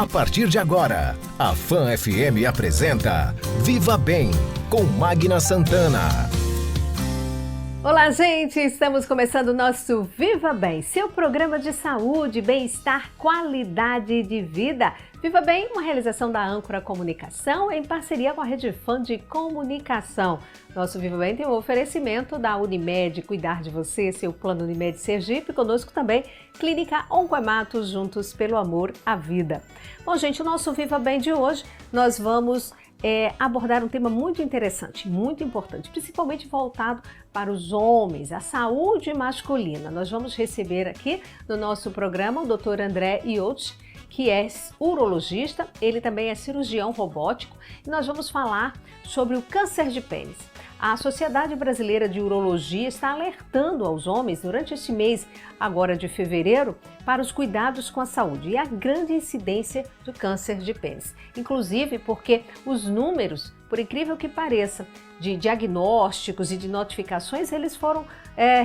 A partir de agora, a Fan FM apresenta Viva Bem, com Magna Santana. Olá, gente! Estamos começando o nosso Viva Bem, seu programa de saúde, bem-estar, qualidade de vida. Viva Bem, uma realização da Âncora Comunicação em parceria com a Rede Fan de Comunicação. Nosso Viva Bem tem um oferecimento da Unimed, cuidar de você, seu plano Unimed Sergipe. Conosco também, Clínica Oncoemato, juntos pelo amor à vida. Bom, gente, o nosso Viva Bem de hoje, nós vamos abordar um tema muito interessante, muito importante, principalmente voltado para os homens, a saúde masculina. Nós vamos receber aqui no nosso programa o Dr. André Iotti, que é urologista, ele também é cirurgião robótico, e nós vamos falar sobre o câncer de pênis. A Sociedade Brasileira de Urologia está alertando aos homens durante este mês, agora de fevereiro, para os cuidados com a saúde e a grande incidência do câncer de pênis. Inclusive porque os números, por incrível que pareça, de diagnósticos e de notificações, eles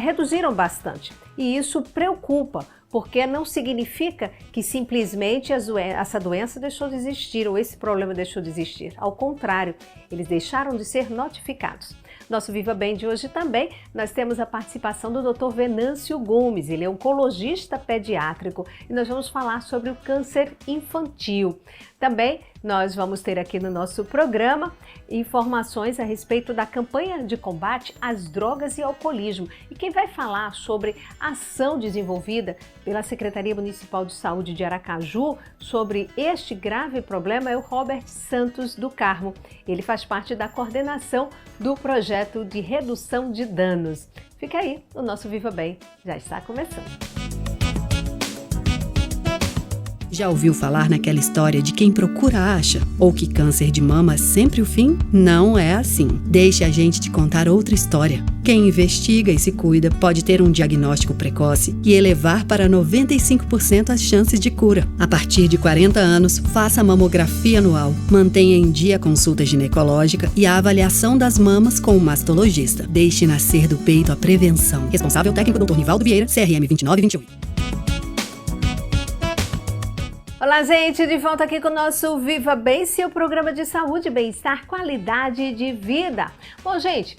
reduziram bastante. E isso preocupa, porque não significa que simplesmente essa doença deixou de existir ou esse problema deixou de existir. Ao contrário, eles deixaram de ser notificados. Nosso Viva Bem de hoje também, nós temos a participação do Dr. Venâncio Gomes, ele é oncologista pediátrico e nós vamos falar sobre o câncer infantil. Também nós vamos ter aqui no nosso programa informações a respeito da campanha de combate às drogas e alcoolismo. E quem vai falar sobre a ação desenvolvida pela Secretaria Municipal de Saúde de Aracaju sobre este grave problema é o Robert Santos do Carmo. Ele faz parte da coordenação do projeto de redução de danos. Fica aí, o nosso Viva Bem já está começando. Já ouviu falar naquela história de quem procura acha? Ou que câncer de mama é sempre o fim? Não é assim. Deixe a gente te contar outra história. Quem investiga e se cuida pode ter um diagnóstico precoce e elevar para 95% as chances de cura. A partir de 40 anos, faça a mamografia anual, mantenha em dia a consulta ginecológica e a avaliação das mamas com o mastologista. Deixe nascer do peito a prevenção. Responsável técnico Dr. Nivaldo Vieira, CRM 2928. Olá, gente, de volta aqui com o nosso Viva Bem, seu programa de saúde, bem-estar, qualidade de vida. Bom, gente,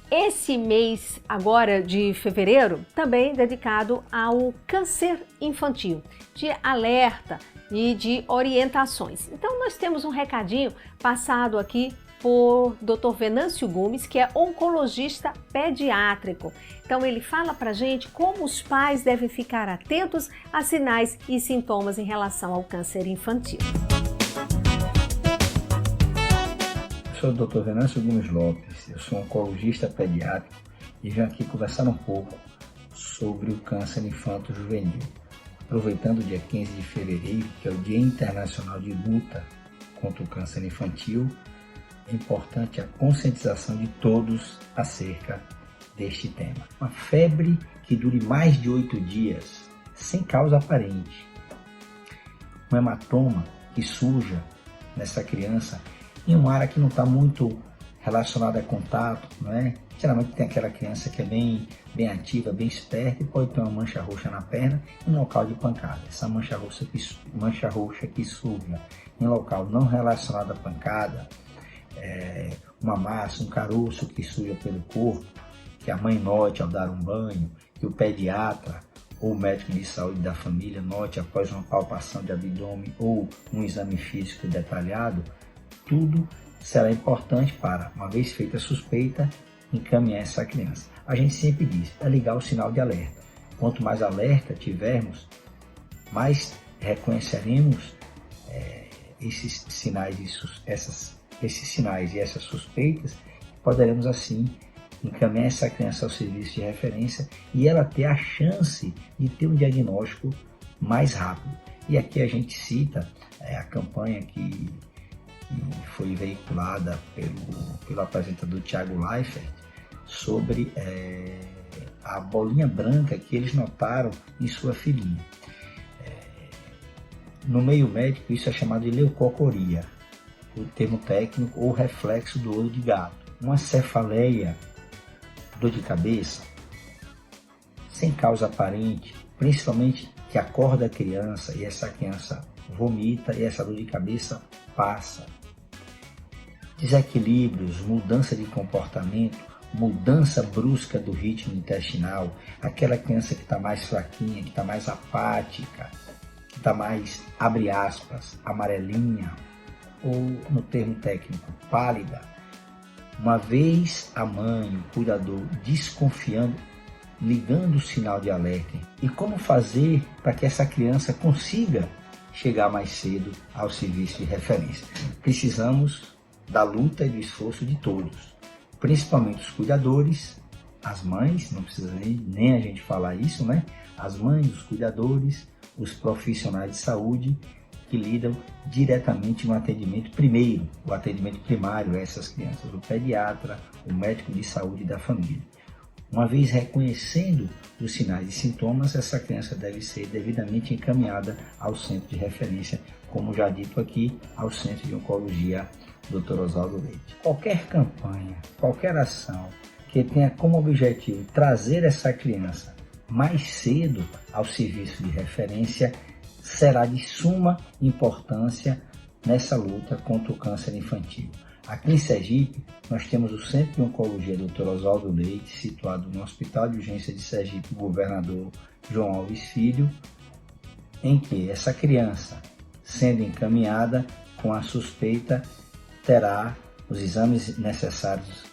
esse mês agora de fevereiro também dedicado ao câncer infantil, de alerta e de orientações. Então, nós temos um recadinho passado aqui por Dr. Venâncio Gomes, que é oncologista pediátrico. Então ele fala pra gente como os pais devem ficar atentos a sinais e sintomas em relação ao câncer infantil. Eu sou o Dr. Venâncio Gomes Lopes, eu sou oncologista pediátrico e venho aqui conversar um pouco sobre o câncer infanto-juvenil. Aproveitando o dia 15 de fevereiro, que é o Dia Internacional de Luta contra o Câncer Infantil, é importante a conscientização de todos acerca deste tema. Uma febre que dure mais de 8 dias, sem causa aparente. Um hematoma que surja nessa criança em uma área que não está muito relacionada a contato, não é? Geralmente tem aquela criança que é bem ativa, bem esperta e pode ter uma mancha roxa na perna em local de pancada. Essa mancha roxa que surja em local não relacionado à pancada, uma massa, um caroço que surja pelo corpo, que a mãe note ao dar um banho, que o pediatra ou o médico de saúde da família note após uma palpação de abdômen ou um exame físico detalhado, tudo será importante para, uma vez feita a suspeita, encaminhar essa criança. A gente sempre diz, é ligar o sinal de alerta. Quanto mais alerta tivermos, mais reconheceremos esses sinais e essas suspeitas, poderemos assim encaminhar essa criança ao serviço de referência e ela ter a chance de ter um diagnóstico mais rápido. E aqui a gente cita a campanha que foi veiculada pelo apresentador Thiago Leifert sobre a bolinha branca que eles notaram em sua filhinha. No meio médico isso é chamado de leucocoria, o termo técnico, ou reflexo do olho de gato. Uma cefaleia, dor de cabeça, sem causa aparente, principalmente que acorda a criança e essa criança vomita e essa dor de cabeça passa. Desequilíbrios, mudança de comportamento, mudança brusca do ritmo intestinal, aquela criança que está mais fraquinha, que está mais apática, que está mais, abre aspas, amarelinha, ou no termo técnico, pálida. Uma vez a mãe, o cuidador, desconfiando, ligando o sinal de alerta. E como fazer para que essa criança consiga chegar mais cedo ao serviço de referência? Precisamos da luta e do esforço de todos, principalmente os cuidadores, as mães, não precisa nem a gente falar isso, né? As mães, os cuidadores, os profissionais de saúde que lidam diretamente no atendimento primeiro, o atendimento primário a essas crianças, o pediatra, o médico de saúde da família. Uma vez reconhecendo os sinais e sintomas, essa criança deve ser devidamente encaminhada ao centro de referência, como já dito aqui, ao Centro de Oncologia Dr. Oswaldo Leite. Qualquer campanha, qualquer ação que tenha como objetivo trazer essa criança mais cedo ao serviço de referência será de suma importância nessa luta contra o câncer infantil. Aqui em Sergipe, nós temos o Centro de Oncologia Dr. Oswaldo Leite, situado no Hospital de Urgência de Sergipe, Governador João Alves Filho, em que essa criança, sendo encaminhada com a suspeita, terá os exames necessários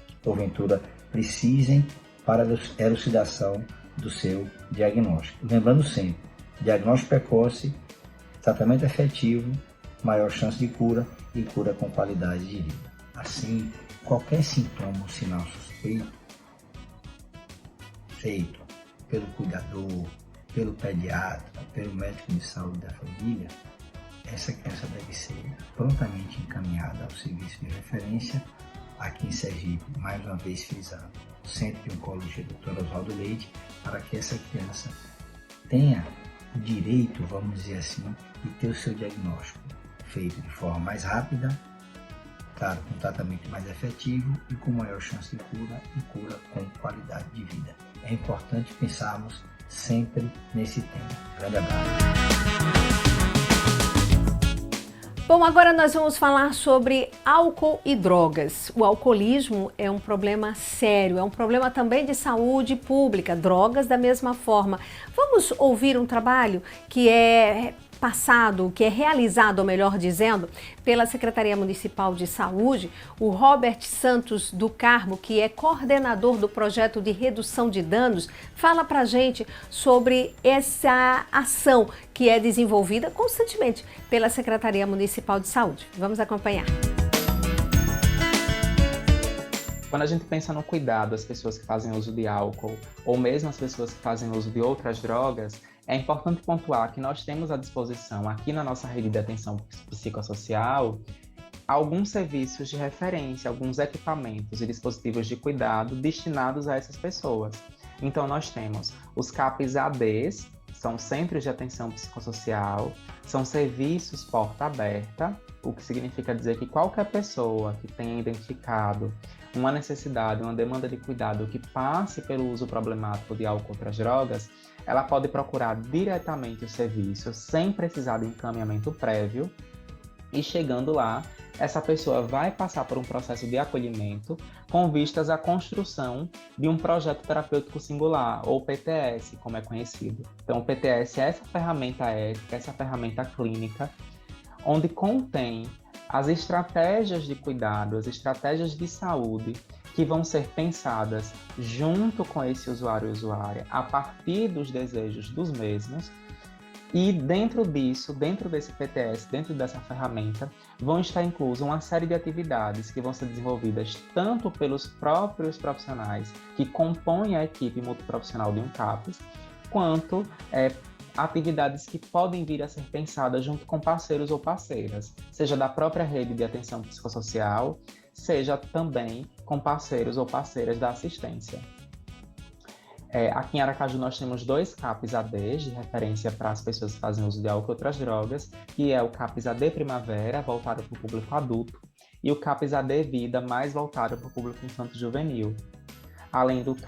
que, porventura, precisem para a elucidação do seu diagnóstico. Lembrando sempre, diagnóstico precoce, tratamento efetivo, maior chance de cura e cura com qualidade de vida. Assim, qualquer sintoma ou sinal suspeito feito pelo cuidador, pelo pediatra, pelo médico de saúde da família, essa criança deve ser prontamente encaminhada ao serviço de referência aqui em Sergipe, mais uma vez frisando, Centro de Oncologia Dr. Oswaldo Leite, para que essa criança tenha o direito, vamos dizer assim, de ter o seu diagnóstico feito de forma mais rápida, claro, com tratamento mais efetivo e com maior chance de cura e cura com qualidade de vida. É importante pensarmos sempre nesse tema. Grande abraço. Bom, agora nós vamos falar sobre álcool e drogas. O alcoolismo é um problema sério, é um problema também de saúde pública, drogas da mesma forma. Vamos ouvir um trabalho que é realizado, ou melhor dizendo, pela Secretaria Municipal de Saúde. O Robert Santos do Carmo, que é coordenador do projeto de redução de danos, fala pra gente sobre essa ação que é desenvolvida constantemente pela Secretaria Municipal de Saúde. Vamos acompanhar. Quando a gente pensa no cuidado das pessoas que fazem uso de álcool, ou mesmo as pessoas que fazem uso de outras drogas, é importante pontuar que nós temos à disposição, aqui na nossa rede de atenção psicossocial, alguns serviços de referência, alguns equipamentos e dispositivos de cuidado destinados a essas pessoas. Então, nós temos os CAPs ADs, são Centros de Atenção Psicossocial, são serviços porta aberta, o que significa dizer que qualquer pessoa que tenha identificado uma necessidade, uma demanda de cuidado que passe pelo uso problemático de álcool ou outras drogas, ela pode procurar diretamente o serviço sem precisar de encaminhamento prévio e chegando lá, essa pessoa vai passar por um processo de acolhimento com vistas à construção de um projeto terapêutico singular, ou PTS, como é conhecido. Então, o PTS é essa ferramenta ética, essa ferramenta clínica, onde contém as estratégias de cuidado, as estratégias de saúde que vão ser pensadas junto com esse usuário e usuária, a partir dos desejos dos mesmos. E dentro disso, dentro desse PTS, dentro dessa ferramenta, vão estar inclusas uma série de atividades que vão ser desenvolvidas tanto pelos próprios profissionais que compõem a equipe multiprofissional de um CAPS, quanto atividades que podem vir a ser pensadas junto com parceiros ou parceiras, seja da própria rede de atenção psicossocial, seja também com parceiros ou parceiras da assistência. Aqui em Aracaju nós temos 2 CAPs ADs de referência para as pessoas que fazem uso de álcool e outras drogas, que é o CAPs AD Primavera, voltado para o público adulto, e o CAPs AD Vida, mais voltado para o público infanto-juvenil. Além dos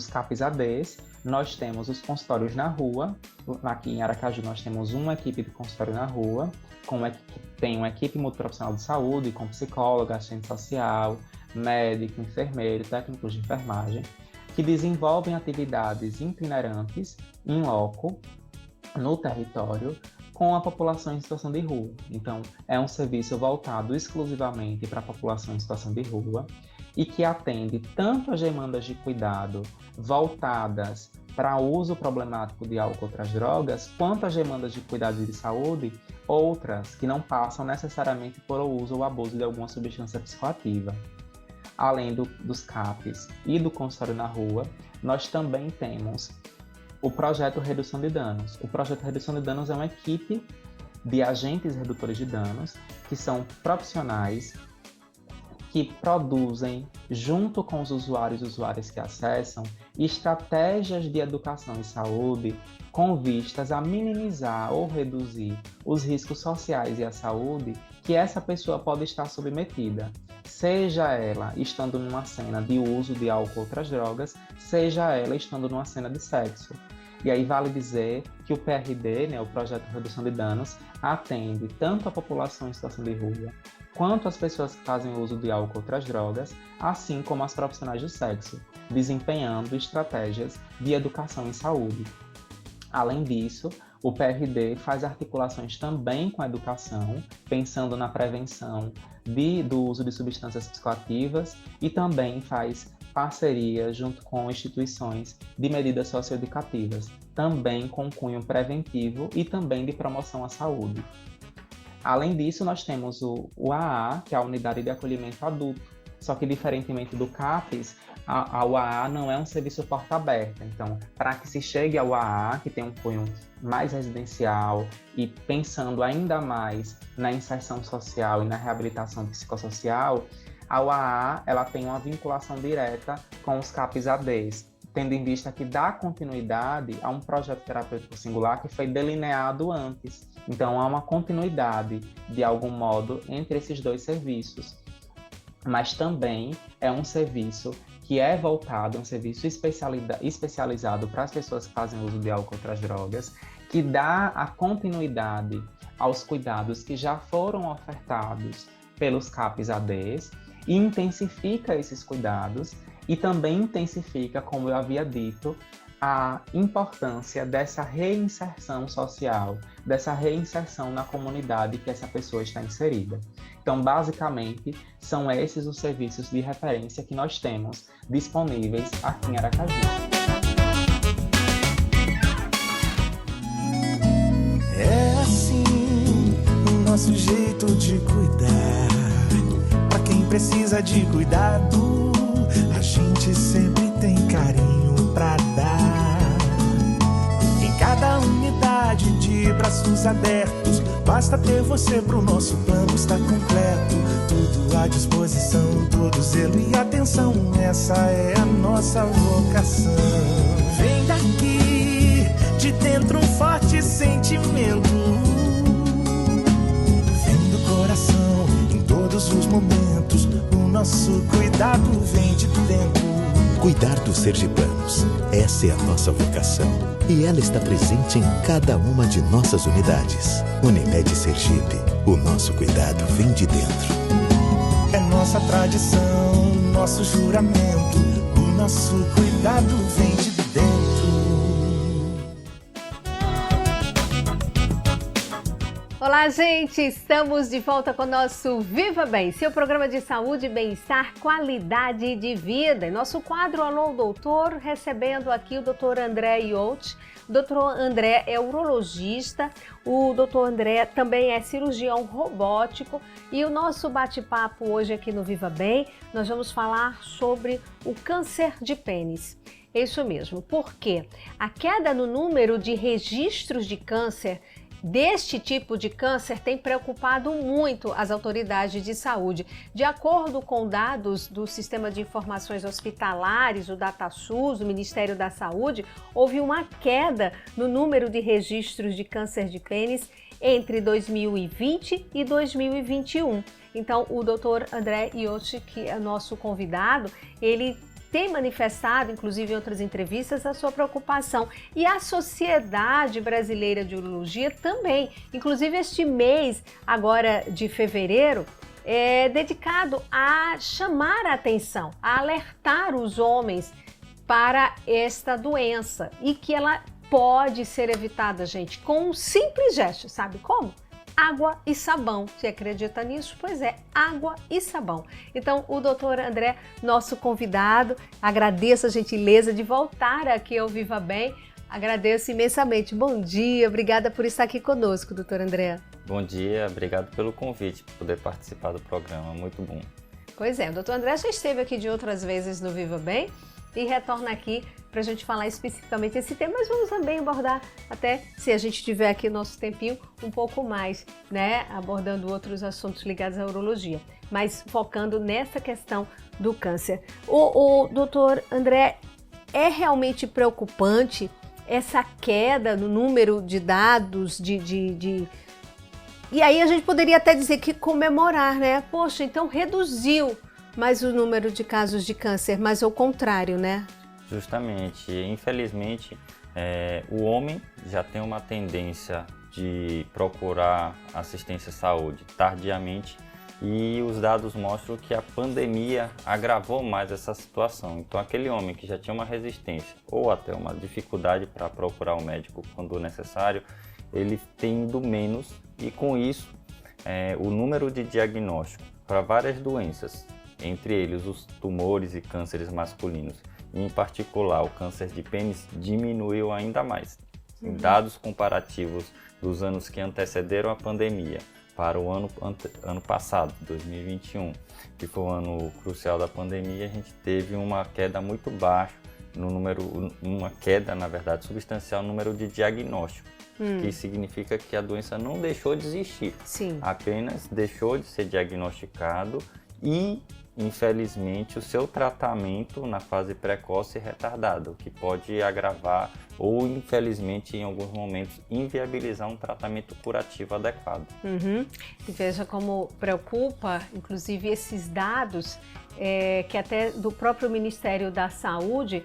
CAPs ADs, nós temos os consultórios na rua. Aqui em Aracaju nós temos uma equipe de consultório na rua, tem uma equipe multiprofissional de saúde, com psicólogo, assistente social, médico, enfermeiro, técnicos de enfermagem, que desenvolvem atividades itinerantes in loco, no território, com a população em situação de rua. Então, é um serviço voltado exclusivamente para a população em situação de rua e que atende tanto as demandas de cuidado voltadas para o uso problemático de álcool ou outras drogas, quanto as demandas de cuidado de saúde, outras que não passam necessariamente por o uso ou abuso de alguma substância psicoativa. Além dos CAPs e do consultório na rua, nós também temos o Projeto Redução de Danos. O Projeto Redução de Danos é uma equipe de agentes redutores de danos, que são profissionais que produzem, junto com os usuários e usuárias que acessam, estratégias de educação e saúde com vistas a minimizar ou reduzir os riscos sociais e a saúde que essa pessoa pode estar submetida, seja ela estando numa cena de uso de álcool ou outras drogas, seja ela estando numa cena de sexo. E aí vale dizer que o PRD, o Projeto de Redução de Danos, atende tanto a população em situação de rua, quanto as pessoas que fazem uso de álcool ou outras drogas, assim como as profissionais do sexo, desempenhando estratégias de educação em saúde. Além disso, o PRD faz articulações também com a educação, pensando na prevenção do uso de substâncias psicoativas e também faz parceria junto com instituições de medidas socioeducativas, também com cunho preventivo e também de promoção à saúde. Além disso, nós temos o AA, que é a Unidade de Acolhimento Adulto, só que diferentemente do CAPES, a UAA não é um serviço porta aberta. Então, para que se chegue ao AA, que tem um cunho mais residencial e pensando ainda mais na inserção social e na reabilitação psicossocial, a UAA ela tem uma vinculação direta com os CAPs ADs, tendo em vista que dá continuidade a um projeto terapêutico singular que foi delineado antes. Então, há uma continuidade, de algum modo, entre esses dois serviços. Mas também é um serviço que é voltado, um serviço especializado para as pessoas que fazem uso de álcool ou outras drogas, que dá a continuidade aos cuidados que já foram ofertados pelos CAPs ADs e intensifica esses cuidados e também intensifica, como eu havia dito, a importância dessa reinserção social, dessa reinserção na comunidade que essa pessoa está inserida. Então, basicamente, são esses os serviços de referência que nós temos disponíveis aqui em Aracaju. É assim o nosso jeito de cuidar. Pra quem precisa de cuidado, a gente sempre tem carinho pra dar. Em cada unidade de braços abertos, basta ter você pro nosso plano estar completo. Tudo à disposição, todo zelo e atenção, essa é a nossa vocação. Vem daqui, de dentro um forte sentimento, vem do coração, em todos os momentos, o nosso cuidado vem de dentro. Cuidar dos sergipanos, essa é a nossa vocação. E ela está presente em cada uma de nossas unidades. Unimed Sergipe, o nosso cuidado vem de dentro. É nossa tradição, nosso juramento, o nosso cuidado vem de dentro. Olá, gente! Estamos de volta com o nosso Viva Bem, seu programa de saúde, bem-estar, qualidade de vida. E nosso quadro Alô Doutor, recebendo aqui o Dr. André Iotti. O Dr. André é urologista, o Dr. André também é cirurgião robótico e o nosso bate-papo hoje aqui no Viva Bem, nós vamos falar sobre o câncer de pênis. É isso mesmo, porque a queda no número de registros de câncer deste tipo de câncer tem preocupado muito as autoridades de saúde. De acordo com dados do Sistema de Informações Hospitalares, o DataSUS, do Ministério da Saúde, houve uma queda no número de registros de câncer de pênis entre 2020 e 2021. Então, o Dr. André Iotti, que é nosso convidado, ele tem manifestado, inclusive em outras entrevistas, a sua preocupação. E a Sociedade Brasileira de Urologia também. Inclusive este mês, agora de fevereiro, é dedicado a chamar a atenção, a alertar os homens para esta doença e que ela pode ser evitada, gente, com um simples gesto. Sabe como? Água e sabão. Você acredita nisso? Pois é, água e sabão. Então, o doutor André, nosso convidado, agradeço a gentileza de voltar aqui ao Viva Bem. Agradeço imensamente. Bom dia, obrigada por estar aqui conosco, doutor André. Bom dia, obrigado pelo convite, por poder participar do programa, muito bom. Pois é, o doutor André já esteve aqui de outras vezes no Viva Bem e retorna aqui para a gente falar especificamente esse tema, mas vamos também abordar, até se a gente tiver aqui nosso tempinho, um pouco mais, né, abordando outros assuntos ligados à urologia, mas focando nessa questão do câncer. O doutor André, é realmente preocupante essa queda no número de dados E aí a gente poderia até dizer que comemorar, né? Poxa, então reduziu mais o número de casos de câncer, mas ao contrário, né? Justamente. Infelizmente, o homem já tem uma tendência de procurar assistência à saúde tardiamente e os dados mostram que a pandemia agravou mais essa situação. Então, aquele homem que já tinha uma resistência ou até uma dificuldade para procurar o médico quando necessário, ele tem ido menos e com isso o número de diagnóstico para várias doenças, entre eles os tumores e cânceres masculinos, e em particular o câncer de pênis, diminuiu ainda mais. Em dados comparativos dos anos que antecederam a pandemia para o ano passado, 2021, que foi o ano crucial da pandemia, a gente teve uma queda muito baixa no número, uma queda, na verdade, substancial no número de diagnósticos. Que significa que a doença não deixou de existir, Sim. apenas deixou de ser diagnosticado e, infelizmente, o seu tratamento na fase precoce é retardado, o que pode agravar ou, infelizmente, em alguns momentos, inviabilizar um tratamento curativo adequado. E veja como preocupa, inclusive, esses dados que até do próprio Ministério da Saúde,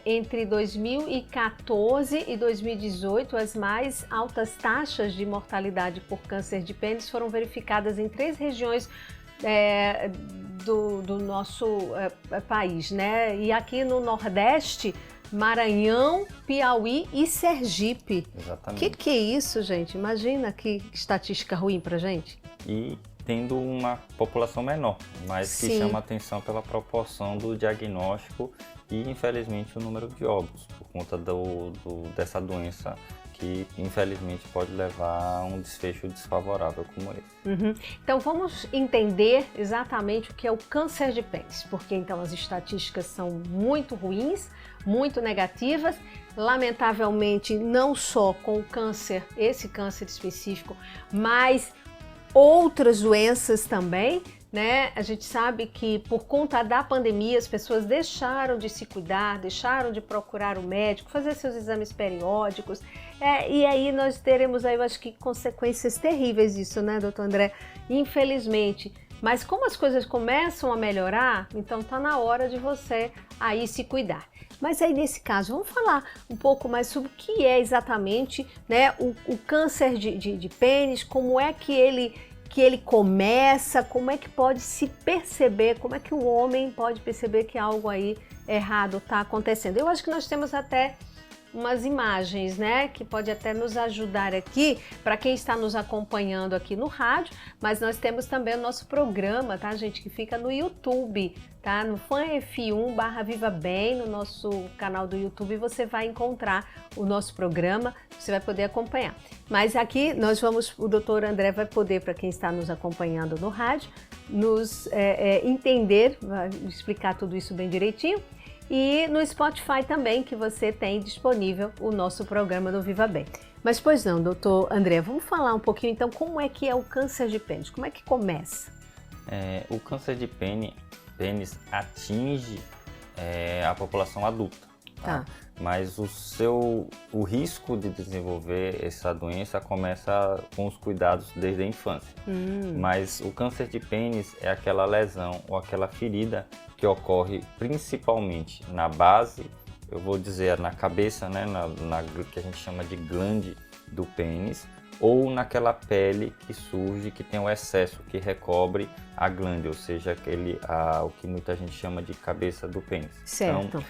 entre 2014 e 2018, as mais altas taxas de mortalidade por câncer de pênis foram verificadas em 3 regiões do nosso país, né? E aqui no Nordeste, Maranhão, Piauí e Sergipe. Exatamente. Que é isso, gente? Imagina que estatística ruim pra gente. E tendo uma população menor, mas que Sim. chama atenção pela proporção do diagnóstico e, infelizmente, o número de óbitos, por conta dessa doença que, infelizmente, pode levar a um desfecho desfavorável como esse. Então, vamos entender exatamente o que é o câncer de pênis, porque, então, as estatísticas são muito ruins, muito negativas, lamentavelmente, não só com o câncer, esse câncer específico, mas outras doenças também, né? A gente sabe que por conta da pandemia as pessoas deixaram de se cuidar, deixaram de procurar o médico, fazer seus exames periódicos, e aí nós teremos aí, eu acho que consequências terríveis disso, né, doutor André? Infelizmente. Mas como as coisas começam a melhorar, então tá na hora de você aí se cuidar. Mas aí nesse caso, vamos falar um pouco mais sobre o que é exatamente, né, o câncer de pênis, como é que ele começa, como é que pode se perceber, como é que o homem pode perceber que algo aí errado está acontecendo. Eu acho que nós temos até umas imagens, né, que pode até nos ajudar aqui, para quem está nos acompanhando aqui no rádio, mas nós temos também o nosso programa, tá, gente, que fica no YouTube, tá, no FanF1/Viva Bem, no nosso canal do YouTube, você vai encontrar o nosso programa, você vai poder acompanhar. Mas aqui nós vamos, o doutor André vai poder, para quem está nos acompanhando no rádio, nos entender, vai explicar tudo isso bem direitinho. E no Spotify também, que você tem disponível o nosso programa do Viva Bem. Mas pois não, doutor André, vamos falar um pouquinho então como é que é o câncer de pênis, como é que começa? O câncer de pênis atinge a população adulta. Tá. Mas o risco de desenvolver essa doença começa com os cuidados desde a infância. Mas o câncer de pênis é aquela lesão ou aquela ferida que ocorre principalmente na base, eu vou dizer na cabeça, né, na que a gente chama de glande do pênis, ou naquela pele que surge, que tem o excesso, que recobre a glande, ou seja, o que muita gente chama de cabeça do pênis. Certo. Então,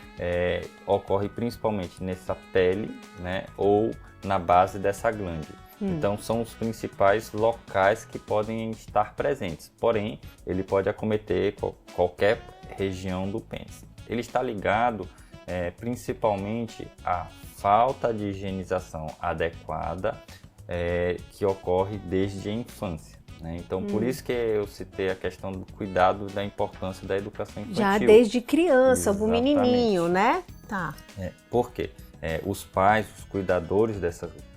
ocorre principalmente nessa pele, né, ou na base dessa glande. Então, são os principais locais que podem estar presentes. Porém, ele pode acometer qualquer região do pênis. Ele está ligado principalmente à falta de higienização adequada, que ocorre desde a infância, né? Então, por isso que eu citei a questão do cuidado, da importância da educação infantil. Já desde criança, o Exatamente. menininho, né? Tá. Por quê? Os pais, os cuidadores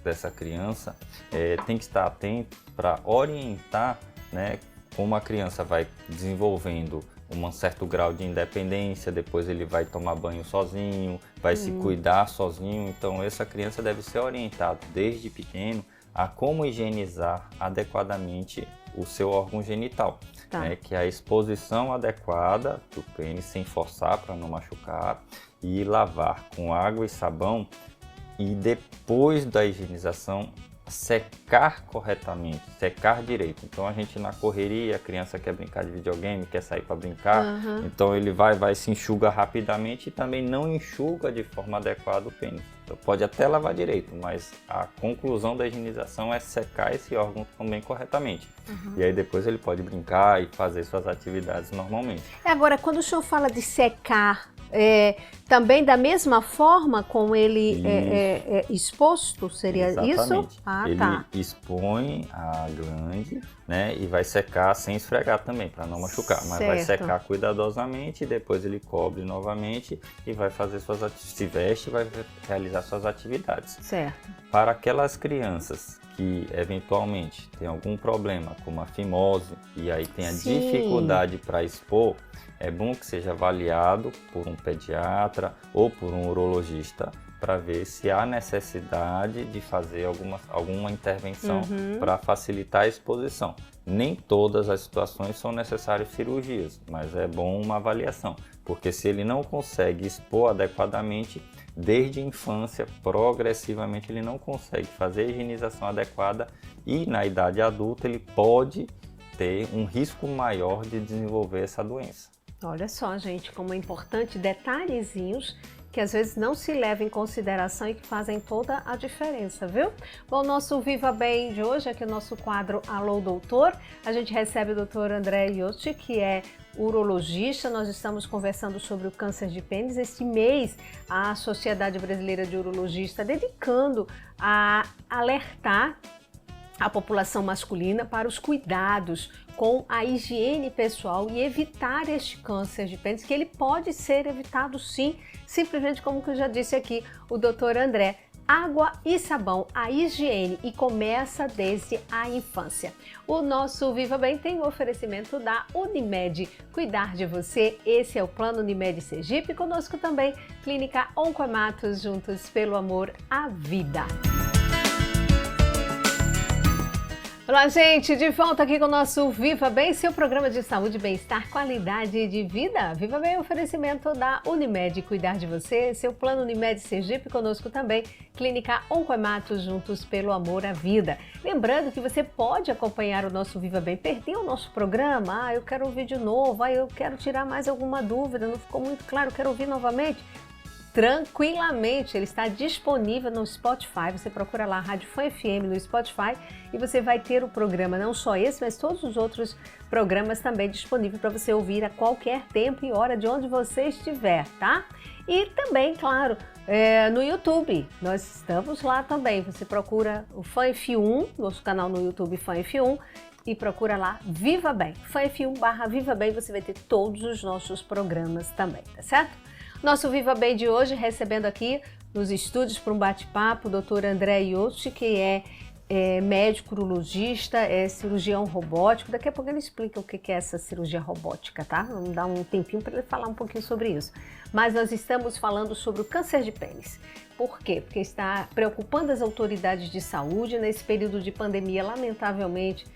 dessa criança têm que estar atentos para orientar, né, como a criança vai desenvolvendo um certo grau de independência, depois ele vai tomar banho sozinho, vai se cuidar sozinho. Então, essa criança deve ser orientada desde pequeno a como higienizar adequadamente o seu órgão genital, né, que é a exposição adequada do pênis, sem forçar para não machucar, e lavar com água e sabão, e depois da higienização secar corretamente, secar direito. Então a gente na correria, a criança quer brincar de videogame, quer sair para brincar, então ele vai se enxuga rapidamente e também não enxuga de forma adequada o pênis. Então, pode até lavar direito, mas a conclusão da higienização é secar esse órgão também corretamente. E aí depois ele pode brincar e fazer suas atividades normalmente. Agora, quando o senhor fala de secar, também da mesma forma como ele é exposto, seria Exatamente. isso? Ah, ele tá. expõe a glande, né, e vai secar sem esfregar também, para não machucar. Mas vai secar cuidadosamente, e depois ele cobre novamente e vai fazer se veste e vai realizar suas atividades. Certo. Para aquelas crianças que eventualmente têm algum problema, como a fimose, e aí tem a dificuldade para expor, é bom que seja avaliado por um pediatra ou por um urologista para ver se há necessidade de fazer alguma intervenção para facilitar a exposição. Nem todas as situações são necessárias cirurgias, mas é bom uma avaliação, porque se ele não consegue expor adequadamente, desde a infância, progressivamente ele não consegue fazer a higienização adequada, e na idade adulta ele pode ter um risco maior de desenvolver essa doença. Olha só, gente, como é importante detalhezinhos que às vezes não se levam em consideração e que fazem toda a diferença, viu? Bom, nosso Viva Bem de hoje, aqui o nosso quadro Alô Doutor, a gente recebe o doutor André Iotti, que é urologista. Nós estamos conversando sobre o câncer de pênis. Este mês, a Sociedade Brasileira de Urologia está dedicando a alertar a população masculina para os cuidados com a higiene pessoal e evitar este câncer de pênis, que ele pode ser evitado sim, simplesmente como que eu já disse aqui o doutor André. Água e sabão, a higiene, e começa desde a infância. O nosso Viva Bem tem o oferecimento da Unimed. Cuidar de você, esse é o Plano Unimed Sergipe. Conosco também, Clínica Oncoematos, juntos pelo amor à vida. Olá, gente, de volta aqui com o nosso Viva Bem, seu programa de saúde, bem-estar, qualidade de vida. Viva Bem, oferecimento da Unimed, cuidar de você, seu plano Unimed Sergipe. Conosco também, Clínica Oncoematos, juntos pelo amor à vida. Lembrando que você pode acompanhar o nosso Viva Bem, perder o nosso programa, eu quero um vídeo novo, eu quero tirar mais alguma dúvida, não ficou muito claro, quero ouvir novamente. Tranquilamente, ele está disponível no Spotify. Você procura lá Rádio Fã FM no Spotify e você vai ter o programa, não só esse, mas todos os outros programas também disponíveis para você ouvir a qualquer tempo e hora de onde você estiver, tá? E também, claro, no YouTube, nós estamos lá também. Você procura o Fã F1, nosso canal no YouTube Fã F1, e procura lá Viva Bem, Fã F1/Viva Bem, você vai ter todos os nossos programas também, tá certo? Nosso Viva Bem de hoje, recebendo aqui nos estúdios para um bate-papo o Dr. André Iotti, que é é médico urologista, é cirurgião robótico. Daqui a pouco ele explica o que é essa cirurgia robótica, tá? Vamos dar um tempinho para ele falar um pouquinho sobre isso. Mas nós estamos falando sobre o câncer de pênis. Por quê? Porque está preocupando as autoridades de saúde nesse período de pandemia, lamentavelmente.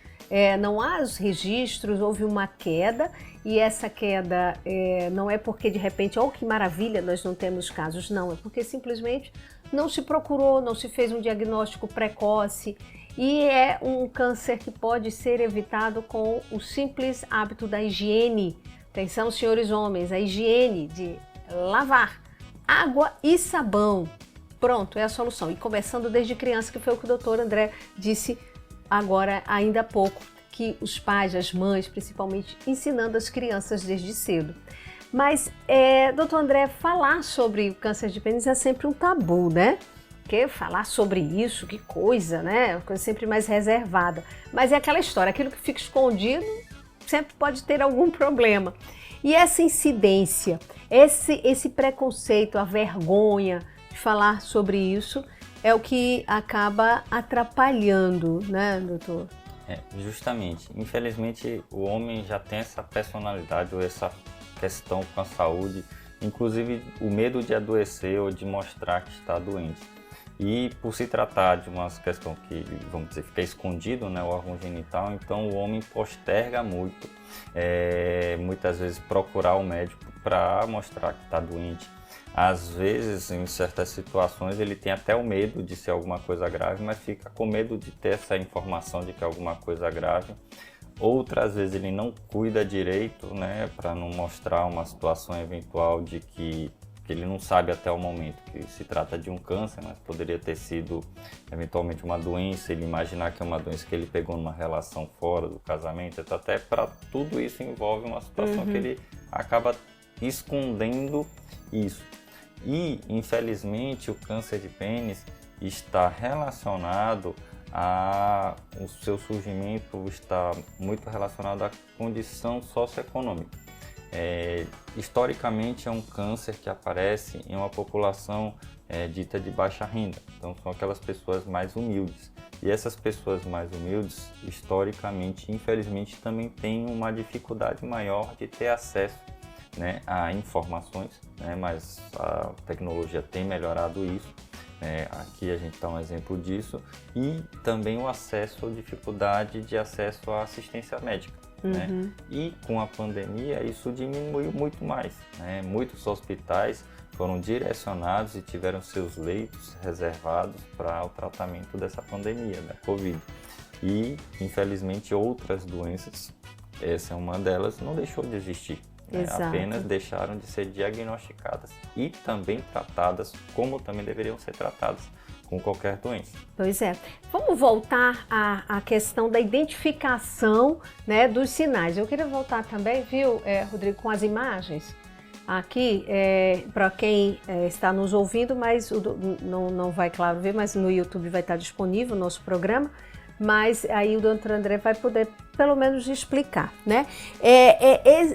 Não há os registros, houve uma queda, e essa queda não é porque de repente, oh que maravilha, nós não temos casos, não, é porque simplesmente não se procurou, não se fez um diagnóstico precoce, e é um câncer que pode ser evitado com o simples hábito da higiene. Atenção, senhores homens, a higiene de lavar água e sabão, pronto, é a solução, e começando desde criança, que foi o que o doutor André disse agora, ainda há pouco, que os pais, as mães, principalmente, ensinando as crianças desde cedo. Mas, doutor André, falar sobre o câncer de pênis é sempre um tabu, né? Porque falar sobre isso, que coisa, né? Uma coisa sempre mais reservada. Mas é aquela história, aquilo que fica escondido sempre pode ter algum problema. E essa incidência, esse preconceito, a vergonha de falar sobre isso, é o que acaba atrapalhando, né, doutor? Justamente. Infelizmente, o homem já tem essa personalidade ou essa questão com a saúde, inclusive o medo de adoecer ou de mostrar que está doente. E por se tratar de uma questão que, vamos dizer, fica escondido, né, o órgão genital, então o homem posterga muito, muitas vezes procurar o médico para mostrar que está doente. Às vezes, em certas situações, ele tem até o medo de ser alguma coisa grave, mas fica com medo de ter essa informação de que é alguma coisa grave. Outras vezes ele não cuida direito, né, para não mostrar uma situação eventual de que ele não sabe até o momento que se trata de um câncer, mas poderia ter sido eventualmente uma doença, ele imaginar que é uma doença que ele pegou numa relação fora do casamento, então até para tudo isso envolve uma situação que ele acaba escondendo isso. E, infelizmente, o câncer de pênis está relacionado o seu surgimento está muito relacionado à condição socioeconômica. Historicamente, é um câncer que aparece em uma população dita de baixa renda. Então, são aquelas pessoas mais humildes. E essas pessoas mais humildes, historicamente, infelizmente, também têm uma dificuldade maior de ter acesso, né, a informações, né, mas a tecnologia tem melhorado isso. Aqui a gente dá um exemplo disso, e também o acesso, a dificuldade de acesso à assistência médica. Né? E com a pandemia isso diminuiu muito mais, né? Muitos hospitais foram direcionados e tiveram seus leitos reservados para o tratamento dessa pandemia, da Covid. E, infelizmente, outras doenças, essa é uma delas, não deixou de existir. Né? Apenas deixaram de ser diagnosticadas e também tratadas como também deveriam ser tratadas com qualquer doença. Pois é. Vamos voltar à questão da identificação, né, dos sinais. Eu queria voltar também, viu, Rodrigo, com as imagens aqui, para quem está nos ouvindo, mas não vai, claro, ver, mas no YouTube vai estar disponível o nosso programa. Mas aí o doutor André vai poder pelo menos explicar, né?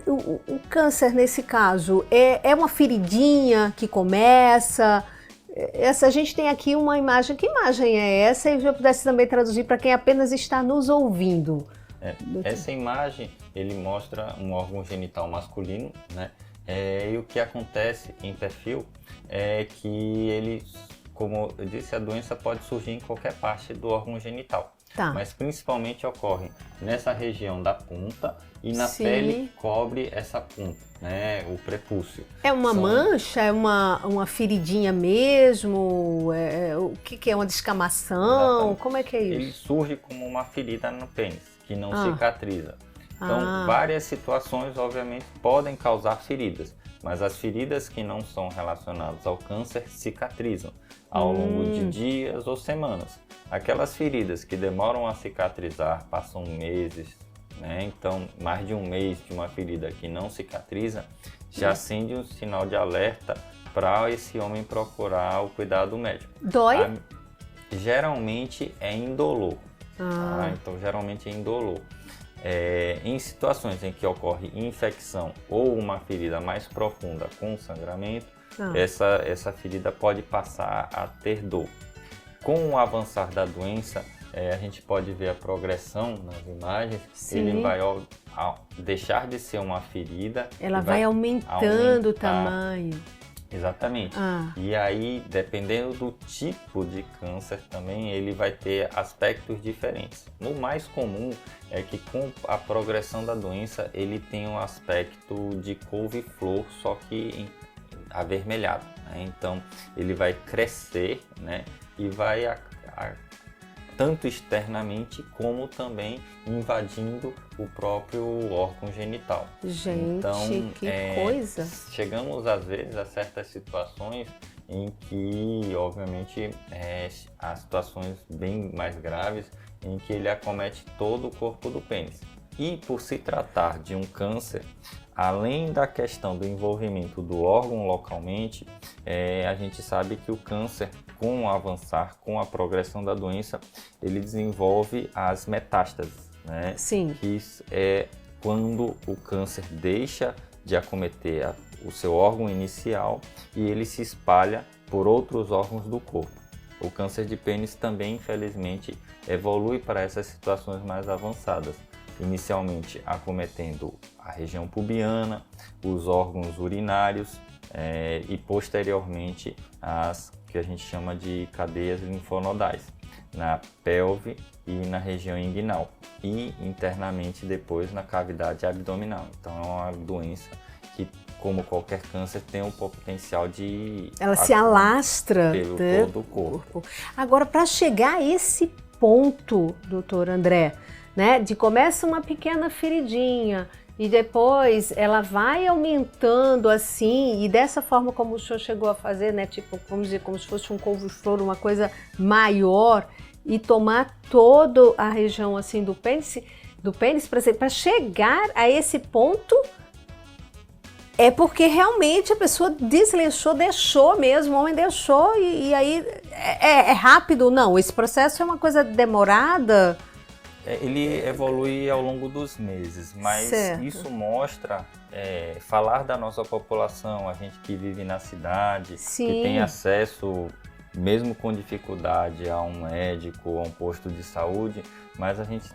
O câncer, nesse caso, é uma feridinha que começa. A gente tem aqui uma imagem. Que imagem é essa? E se eu pudesse também traduzir para quem apenas está nos ouvindo. Essa imagem, ele mostra um órgão genital masculino, né? E o que acontece em perfil é que ele, como eu disse, a doença pode surgir em qualquer parte do órgão genital. Tá. Mas principalmente ocorre nessa região da punta e na pele que cobre essa punta, né? O prepúcio. É uma mancha? É uma feridinha mesmo? O que é? Uma descamação? Exatamente. Como é que é isso? Ele surge como uma ferida no pênis, que não cicatriza. Então, várias situações, obviamente, podem causar feridas, mas as feridas que não são relacionadas ao câncer cicatrizam ao longo de dias ou semanas. Aquelas feridas que demoram a cicatrizar, passam meses, né? Então, mais de um mês de uma ferida que não cicatriza, já acende um sinal de alerta para esse homem procurar o cuidado médico. Dói? Geralmente é indolor. Tá? Então, geralmente é indolor. Em situações em que ocorre infecção ou uma ferida mais profunda com sangramento, essa ferida pode passar a ter dor. Com o avançar da doença, a gente pode ver a progressão nas imagens. Sim. Ele vai deixar de ser uma ferida. Ela vai aumentando o tamanho. Exatamente. E aí, dependendo do tipo de câncer também, ele vai ter aspectos diferentes. O mais comum é que com a progressão da doença, ele tem um aspecto de couve-flor, só que avermelhado, né? Então, ele vai crescer, né? E vai tanto externamente como também invadindo o próprio órgão genital. Gente, então, que coisa! Chegamos às vezes a certas situações em que, obviamente, há situações bem mais graves em que ele acomete todo o corpo do pênis. E por se tratar de um câncer, além da questão do envolvimento do órgão localmente, a gente sabe que o câncer, com o avançar, com a progressão da doença, ele desenvolve as metástases, né? Sim. Que é quando o câncer deixa de acometer o seu órgão inicial e ele se espalha por outros órgãos do corpo. O câncer de pênis também, infelizmente, evolui para essas situações mais avançadas, inicialmente acometendo a região pubiana, os órgãos urinários e posteriormente as que a gente chama de cadeias linfonodais, na pelve e na região inguinal e internamente depois na cavidade abdominal. Então é uma doença que, como qualquer câncer, tem o potencial de... Ela se alastra pelo todo o corpo. Agora, para chegar a esse ponto, doutor André, né, de começa uma pequena feridinha e depois ela vai aumentando assim, e dessa forma como o senhor chegou a fazer, né, tipo, vamos dizer, como se fosse um couve-flor, uma coisa maior, e tomar toda a região assim do pênis, para chegar a esse ponto, é porque realmente a pessoa desleixou, deixou mesmo, o homem deixou, e aí é rápido? Não, esse processo é uma coisa demorada? Ele evolui ao longo dos meses, mas certo. Isso mostra, falar da nossa população, a gente que vive na cidade, Sim. que tem acesso, mesmo com dificuldade, a um médico, a um posto de saúde, mas a gente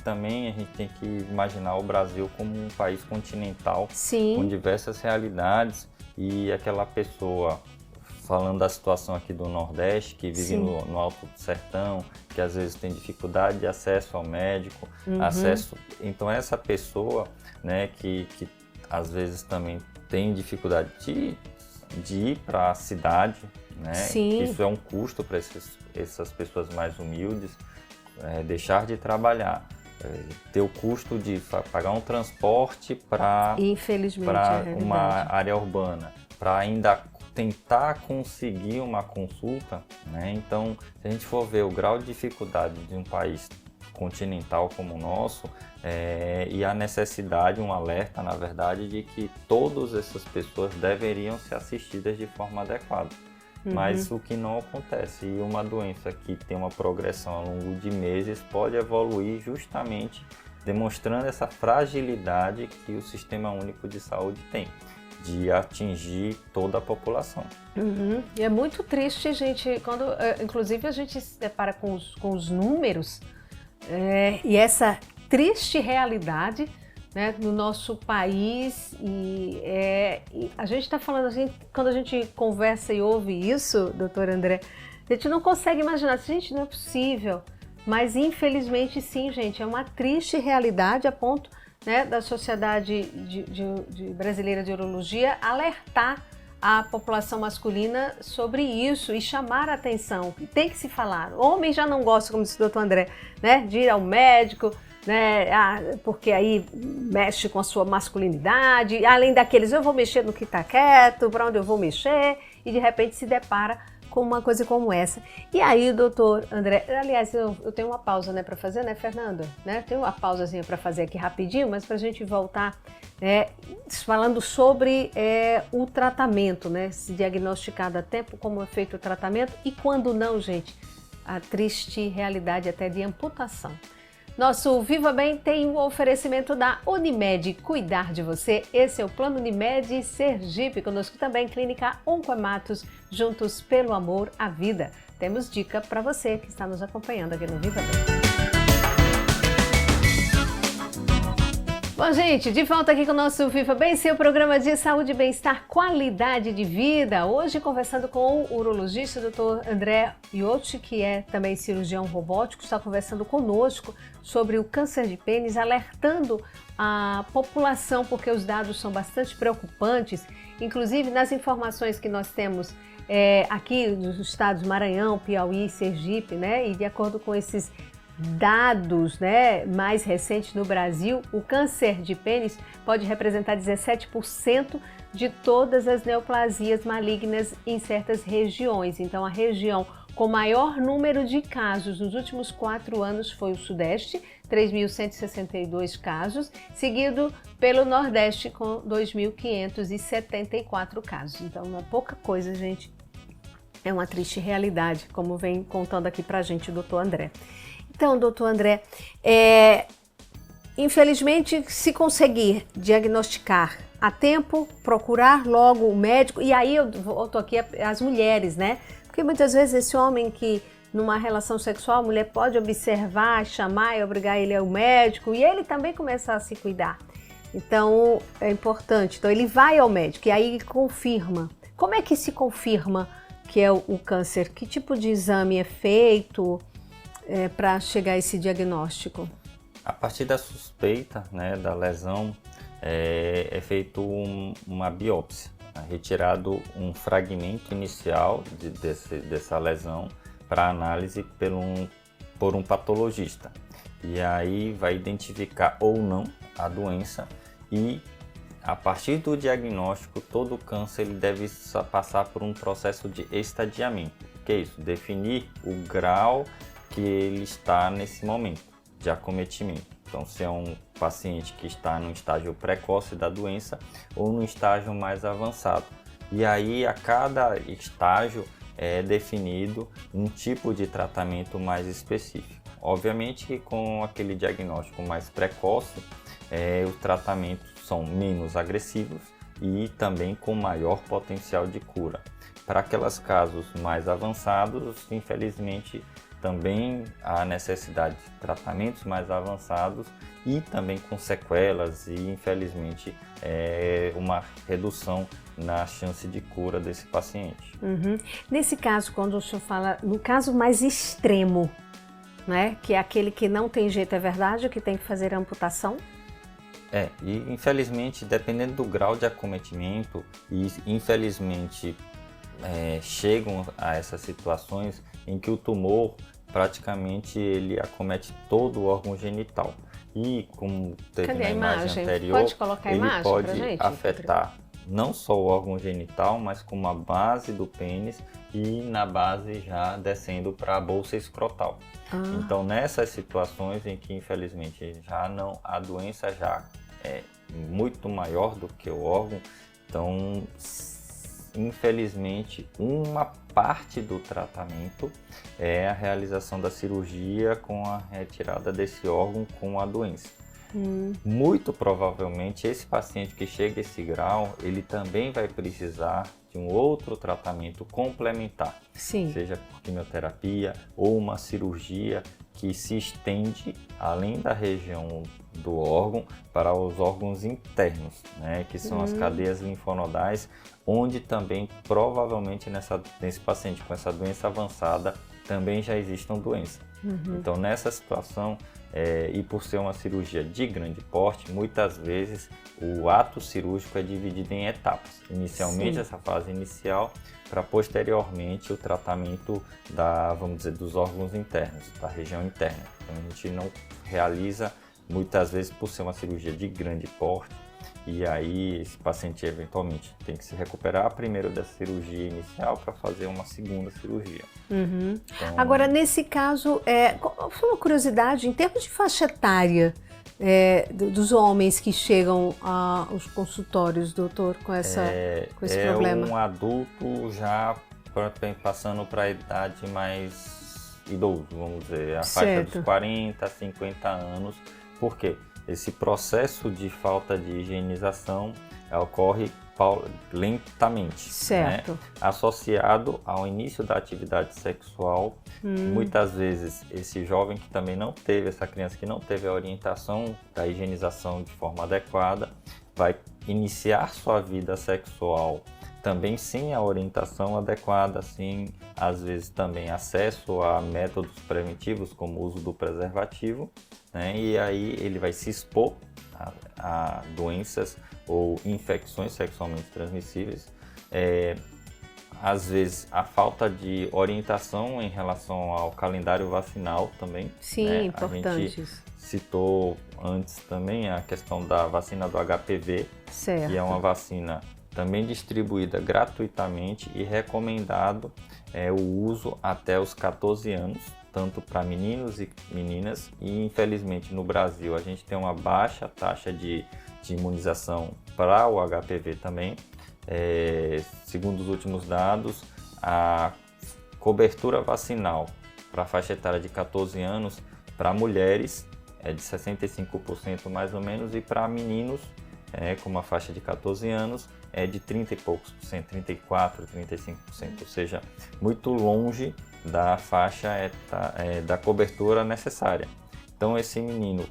tem que imaginar o Brasil como um país continental, Sim. com diversas realidades, e aquela pessoa, falando da situação aqui do Nordeste, que vive no Alto Sertão, que às vezes tem dificuldade de acesso ao médico, então essa pessoa, né, que às vezes também tem dificuldade de ir para a cidade, né? Sim. Isso é um custo para essas pessoas mais humildes, deixar de trabalhar, ter o custo de pagar um transporte para uma área urbana, para ainda tentar conseguir uma consulta, né? Então, se a gente for ver o grau de dificuldade de um país continental como o nosso, e a necessidade, um alerta, na verdade, de que todas essas pessoas deveriam ser assistidas de forma adequada. Mas o que não acontece, e uma doença que tem uma progressão ao longo de meses pode evoluir justamente demonstrando essa fragilidade que o Sistema Único de Saúde tem, de atingir toda a população. E é muito triste, gente, quando inclusive a gente se depara com os números e essa triste realidade, né, no nosso país, e a gente está falando assim, quando a gente conversa e ouve isso, doutor André, a gente não consegue imaginar, gente, não é possível, mas infelizmente sim, gente, é uma triste realidade a ponto, né, da Sociedade Brasileira de Urologia alertar a população masculina sobre isso e chamar a atenção, tem que se falar. Homem já não gosta, como disse o doutor André, né, de ir ao médico, né, porque aí mexe com a sua masculinidade, além daqueles, eu vou mexer no que está quieto, para onde eu vou mexer, e de repente se depara com uma coisa como essa. E aí, doutor André, aliás, eu tenho uma pausa, né, para fazer, né, Fernanda? Né? Tem uma pausazinha para fazer aqui rapidinho, mas para a gente voltar falando sobre o tratamento, né, se diagnosticado a tempo, como é feito o tratamento, e quando não, gente, a triste realidade até de amputação. Nosso Viva Bem tem o oferecimento da Unimed, cuidar de você. Esse é o Plano Unimed Sergipe, conosco também Clínica Oncoematos, juntos pelo amor à vida. Temos dica para você que está nos acompanhando aqui no Viva Bem. Bom, gente, de volta aqui com o nosso Viva Bem, seu programa de saúde e bem-estar, qualidade de vida. Hoje conversando com o urologista Dr. André Iotti, que é também cirurgião robótico, está conversando conosco sobre o câncer de pênis, alertando a população, porque os dados são bastante preocupantes, inclusive nas informações que nós temos aqui nos estados Maranhão, Piauí, Sergipe, né? E de acordo com esses dados, né, mais recentes no Brasil, o câncer de pênis pode representar 17% de todas as neoplasias malignas em certas regiões. Então, a região com maior número de casos nos últimos 4 anos foi o Sudeste, 3.162 casos, seguido pelo Nordeste com 2.574 casos. Então, não é pouca coisa, gente. É uma triste realidade, como vem contando aqui pra gente o Dr. André. Então, doutor André, infelizmente, se conseguir diagnosticar a tempo, procurar logo o médico, e aí eu volto aqui às mulheres, né? Porque muitas vezes esse homem que numa relação sexual, a mulher pode observar, chamar e obrigar ele ao médico, e ele também começar a se cuidar. Então, é importante. Então, ele vai ao médico e aí confirma. Como é que se confirma que é o câncer? Que tipo de exame é feito para chegar a esse diagnóstico? A partir da suspeita, né, da lesão, é feito uma biópsia, retirado um fragmento inicial dessa lesão para análise por um patologista. E aí vai identificar ou não a doença, e a partir do diagnóstico, todo câncer ele deve passar por um processo de estadiamento. Que é isso? Definir o grau que ele está nesse momento de acometimento. Então, se é um paciente que está no estágio precoce da doença ou no estágio mais avançado. E aí, a cada estágio é definido um tipo de tratamento mais específico. Obviamente que com aquele diagnóstico mais precoce, os tratamentos são menos agressivos e também com maior potencial de cura. Para aqueles casos mais avançados, infelizmente, também há necessidade de tratamentos mais avançados e também com sequelas e, infelizmente, uma redução na chance de cura desse paciente. Uhum. Nesse caso, quando o senhor fala, no caso mais extremo, né, que é aquele que não tem jeito, é verdade, que tem que fazer a amputação? E infelizmente, dependendo do grau de acometimento, e infelizmente chegam a essas situações em que o tumor praticamente ele acomete todo o órgão genital. E como teve na imagem anterior, pode colocar a ele imagem pode pra gente, afetar não só o órgão genital, mas como a base do pênis e na base já descendo para a bolsa escrotal. Então, nessas situações em que infelizmente a doença já é muito maior do que o órgão, então infelizmente uma parte do tratamento é a realização da cirurgia com a retirada desse órgão com a doença. Muito provavelmente esse paciente que chega a esse grau, ele também vai precisar de um outro tratamento complementar, seja por quimioterapia ou uma cirurgia que se estende além da região do órgão para os órgãos internos, né, que são as cadeias linfonodais, onde também provavelmente nesse paciente com essa doença avançada também já existam doenças. Então, nessa situação, e por ser uma cirurgia de grande porte, muitas vezes o ato cirúrgico é dividido em etapas. Inicialmente essa fase inicial, para posteriormente o tratamento dos órgãos internos, da região interna. Então, a gente não realiza muitas vezes por ser uma cirurgia de grande porte, e aí esse paciente eventualmente tem que se recuperar primeiro da cirurgia inicial para fazer uma segunda cirurgia. Então, agora, nesse caso, foi uma curiosidade, em termos de faixa etária dos homens que chegam aos consultórios, doutor, com esse problema? É um adulto já passando para a idade mais idoso, vamos dizer, a faixa dos 40 a 50 anos. Por quê? Esse processo de falta de higienização ocorre lentamente, certo, né? Associado ao início da atividade sexual. Muitas vezes esse jovem que também não teve, essa criança que não teve a orientação da higienização de forma adequada, vai iniciar sua vida sexual também sem a orientação adequada, sem às vezes também acesso a métodos preventivos como o uso do preservativo, né? E aí ele vai se expor a doenças ou infecções sexualmente transmissíveis. Às vezes a falta de orientação em relação ao calendário vacinal também. Sim, né? importante A gente isso. citou antes também a questão da vacina do HPV, Certo. que é uma vacina também distribuída gratuitamente e recomendado o uso até os 14 anos, tanto para meninos e meninas. E infelizmente no Brasil a gente tem uma baixa taxa de imunização para o HPV também. Segundo os últimos dados, a cobertura vacinal para a faixa etária de 14 anos para mulheres é de 65% mais ou menos, e para meninos com uma faixa de 14 anos é de 30 e poucos por cento, 34, 35%, ou seja, muito longe da faixa da cobertura necessária. Então esse menino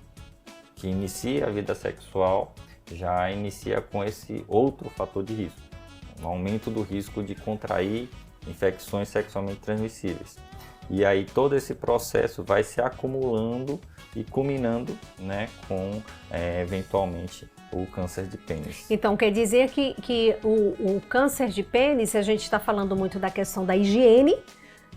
que inicia a vida sexual já inicia com esse outro fator de risco, um aumento do risco de contrair infecções sexualmente transmissíveis. E aí todo esse processo vai se acumulando e culminando, né, com eventualmente o câncer de pênis. Então quer dizer que o câncer de pênis, a gente está falando muito da questão da higiene,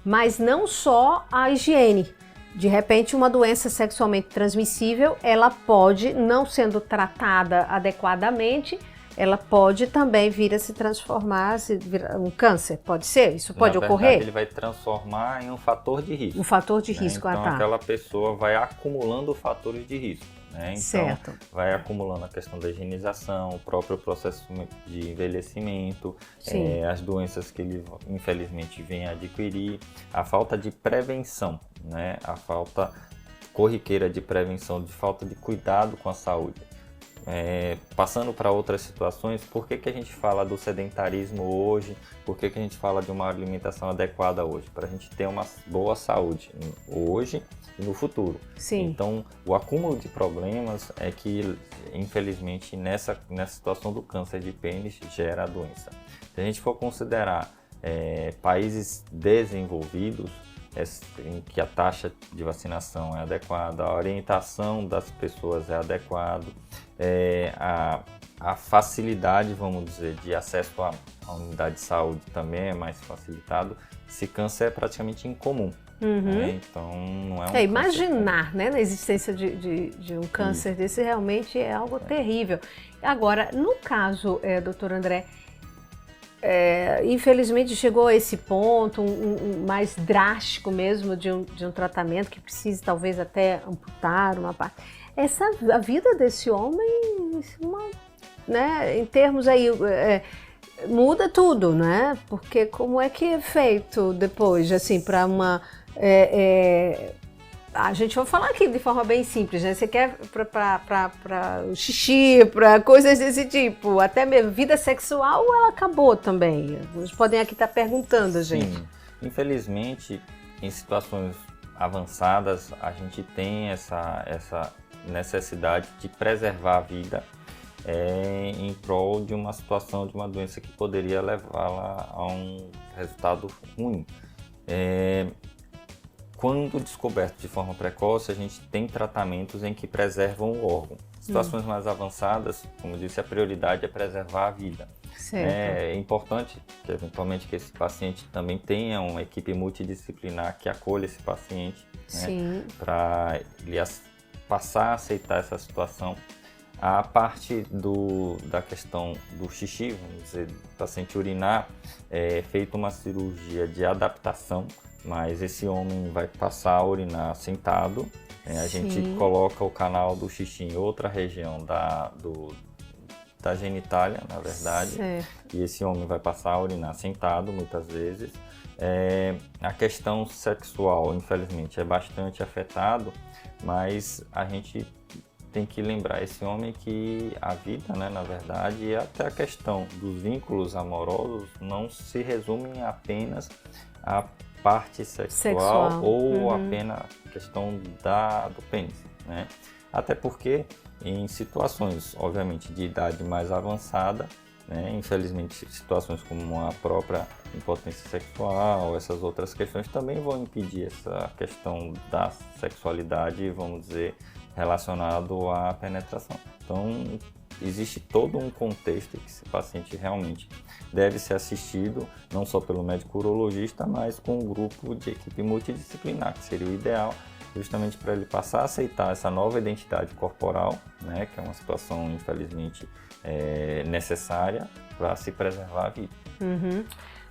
mas não só a higiene. De repente, uma doença sexualmente transmissível, ela pode, não sendo tratada adequadamente, ela pode também vir a se transformar, um câncer, pode ser? Isso pode ocorrer? Na verdade, ele vai transformar em um fator de risco. Um fator de risco, Então, tá. aquela pessoa vai acumulando fatores de risco, né? Então, certo. vai acumulando a questão da higienização, o próprio processo de envelhecimento, as doenças que ele, infelizmente, vem a adquirir, a falta de prevenção, né? A falta corriqueira de prevenção, de falta de cuidado com a saúde. Passando para outras situações, por que a gente fala do sedentarismo hoje? Por que a gente fala de uma alimentação adequada hoje? Para a gente ter uma boa saúde hoje e no futuro. Sim. Então, o acúmulo de problemas é que, infelizmente, nessa situação do câncer de pênis gera a doença. Se a gente for considerar países desenvolvidos, em que a taxa de vacinação é adequada, a orientação das pessoas é adequada, a facilidade, vamos dizer, de acesso à unidade de saúde também é mais facilitado. Esse câncer é praticamente incomum. Né? Então não é um imaginar, né, na existência de um câncer desse realmente é algo terrível. Agora, no caso, doutor André, infelizmente chegou a esse ponto, mais drástico mesmo de um tratamento que precise talvez até amputar uma parte. A vida desse homem, né, em termos aí, muda tudo, né? Porque como é que é feito depois, assim, para uma... a gente vai falar aqui de forma bem simples, né? Você quer para o xixi, para coisas desse tipo, até mesmo vida sexual, ela acabou também. Vocês podem aqui estar perguntando, gente. Sim, infelizmente, em situações avançadas, a gente tem essa necessidade de preservar a vida em prol de uma situação, de uma doença que poderia levá-la a um resultado ruim. Quando descoberto de forma precoce, a gente tem tratamentos em que preservam o órgão. Situações mais avançadas, como eu disse, a prioridade é preservar a vida. Certo. É importante que, eventualmente, que esse paciente também tenha uma equipe multidisciplinar que acolha esse paciente, né, para ele passar a aceitar essa situação. A parte da questão do xixi, vamos dizer, do paciente urinar, é feita uma cirurgia de adaptação, mas esse homem vai passar a urinar sentado. A gente coloca o canal do xixi em outra região da genitália, na verdade. Certo. E esse homem vai passar a urinar sentado, muitas vezes. A questão sexual, infelizmente, é bastante afetado, mas a gente tem que lembrar esse homem que a vida, né, na verdade, e até a questão dos vínculos amorosos não se resumem apenas à parte sexual. Ou apenas a questão do pênis, né? Até porque em situações, obviamente, de idade mais avançada, né, infelizmente situações como a própria impotência sexual, essas outras questões também vão impedir essa questão da sexualidade, vamos dizer, relacionado à penetração. Então, existe todo um contexto que esse paciente realmente deve ser assistido, não só pelo médico urologista, mas com um grupo de equipe multidisciplinar, que seria o ideal, justamente para ele passar a aceitar essa nova identidade corporal, né, que é uma situação, infelizmente, necessária para se preservar a vida.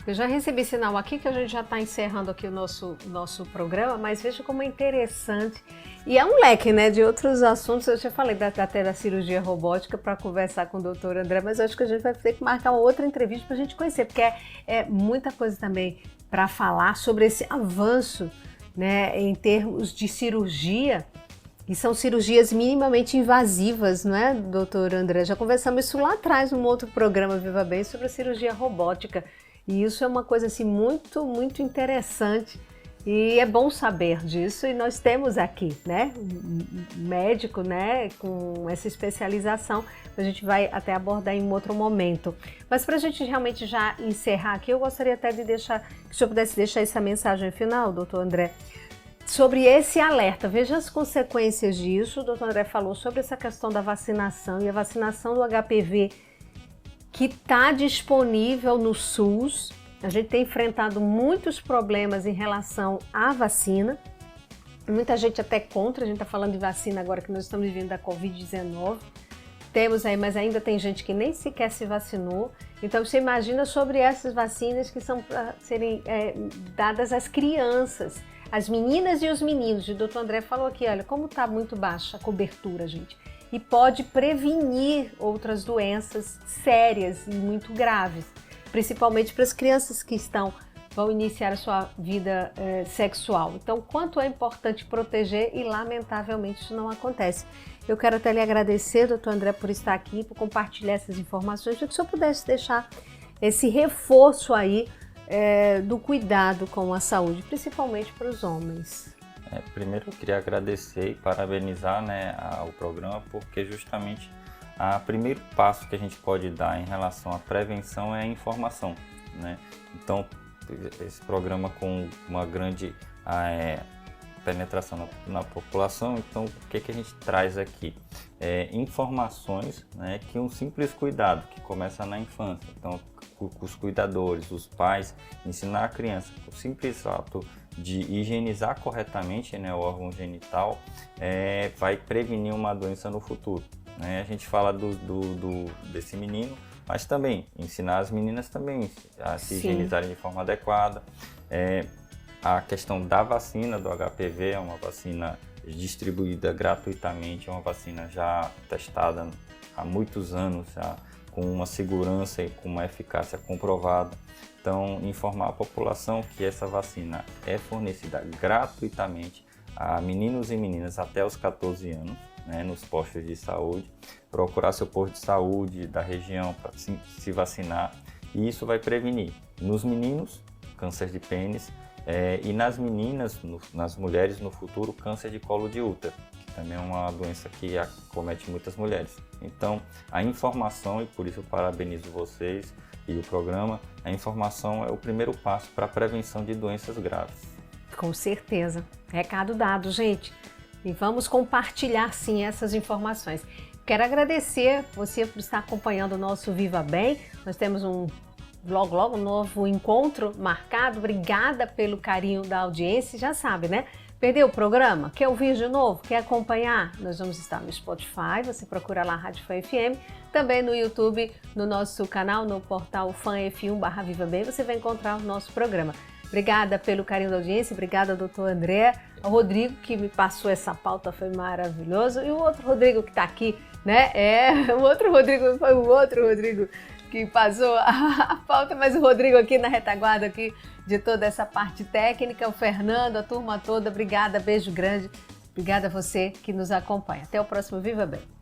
Eu já recebi sinal aqui que a gente já está encerrando aqui o nosso programa, mas veja como é interessante. E é um leque, né, de outros assuntos. Eu já falei até da cirurgia robótica para conversar com o doutor André, mas eu acho que a gente vai ter que marcar uma outra entrevista para a gente conhecer, porque é muita coisa também para falar sobre esse avanço, né, em termos de cirurgia. E são cirurgias minimamente invasivas, não é, doutor André? Já conversamos isso lá atrás, num outro programa Viva Bem, sobre a cirurgia robótica. E isso é uma coisa assim, muito, muito interessante. E é bom saber disso. E nós temos aqui, né, um médico, né, com essa especialização. A gente vai até abordar em um outro momento. Mas para a gente realmente já encerrar aqui, eu gostaria até de deixar, que o senhor pudesse deixar essa mensagem final, doutor André, sobre esse alerta. Veja as consequências disso. O doutor André falou sobre essa questão da vacinação e a vacinação do HPV que está disponível no SUS. A gente tem enfrentado muitos problemas em relação à vacina. Muita gente até contra, a gente está falando de vacina agora que nós estamos vivendo da Covid-19. Temos aí, mas ainda tem gente que nem sequer se vacinou. Então você imagina sobre essas vacinas que são para serem dadas às crianças, as meninas e os meninos. O doutor André falou aqui, olha, como está muito baixa a cobertura, gente. E pode prevenir outras doenças sérias e muito graves, principalmente para as crianças que vão iniciar a sua vida sexual. Então, quanto é importante proteger e, lamentavelmente, isso não acontece. Eu quero até lhe agradecer, doutor André, por estar aqui, por compartilhar essas informações, para que o senhor pudesse deixar esse reforço aí do cuidado com a saúde, principalmente para os homens. Primeiro eu queria agradecer e parabenizar, né, o programa, porque justamente o primeiro passo que a gente pode dar em relação à prevenção é a informação, né? Então, esse programa com uma grande penetração na população, então o que a gente traz aqui? Informações, né, que um simples cuidado que começa na infância. Então, os cuidadores, os pais, ensinar a criança o simples ato de higienizar corretamente, né, o órgão genital vai prevenir uma doença no futuro, né? A gente fala desse menino, mas também ensinar as meninas também a se higienizarem de forma adequada. A questão da vacina do HPV é uma vacina distribuída gratuitamente, é uma vacina já testada há muitos anos, já com uma segurança e com uma eficácia comprovada. Então, informar a população que essa vacina é fornecida gratuitamente a meninos e meninas até os 14 anos, né, nos postos de saúde, procurar seu posto de saúde da região para se vacinar, e isso vai prevenir nos meninos câncer de pênis e nas meninas, nas mulheres no futuro, câncer de colo de útero, que também é uma doença que acomete muitas mulheres. Então, a informação, e por isso eu parabenizo vocês e o programa, a informação é o primeiro passo para a prevenção de doenças graves. Com certeza. Recado dado, gente. E vamos compartilhar, sim, essas informações. Quero agradecer você por estar acompanhando o nosso Viva Bem. Nós temos logo um novo encontro marcado. Obrigada pelo carinho da audiência. Já sabe, né? Perdeu o programa? Quer ouvir de novo? Quer acompanhar? Nós vamos estar no Spotify, você procura lá Rádio Fã FM, também no YouTube, no nosso canal, no portal fanf1/Viva Bem, você vai encontrar o nosso programa. Obrigada pelo carinho da audiência, obrigada, doutor André, ao Rodrigo, que me passou essa pauta, foi maravilhoso, e o outro Rodrigo que está aqui, né? O outro Rodrigo, foi o outro Rodrigo que passou a pauta, mas o Rodrigo aqui na retaguarda aqui de toda essa parte técnica, o Fernando, a turma toda, obrigada, beijo grande. Obrigada a você que nos acompanha. Até o próximo Viva Bem.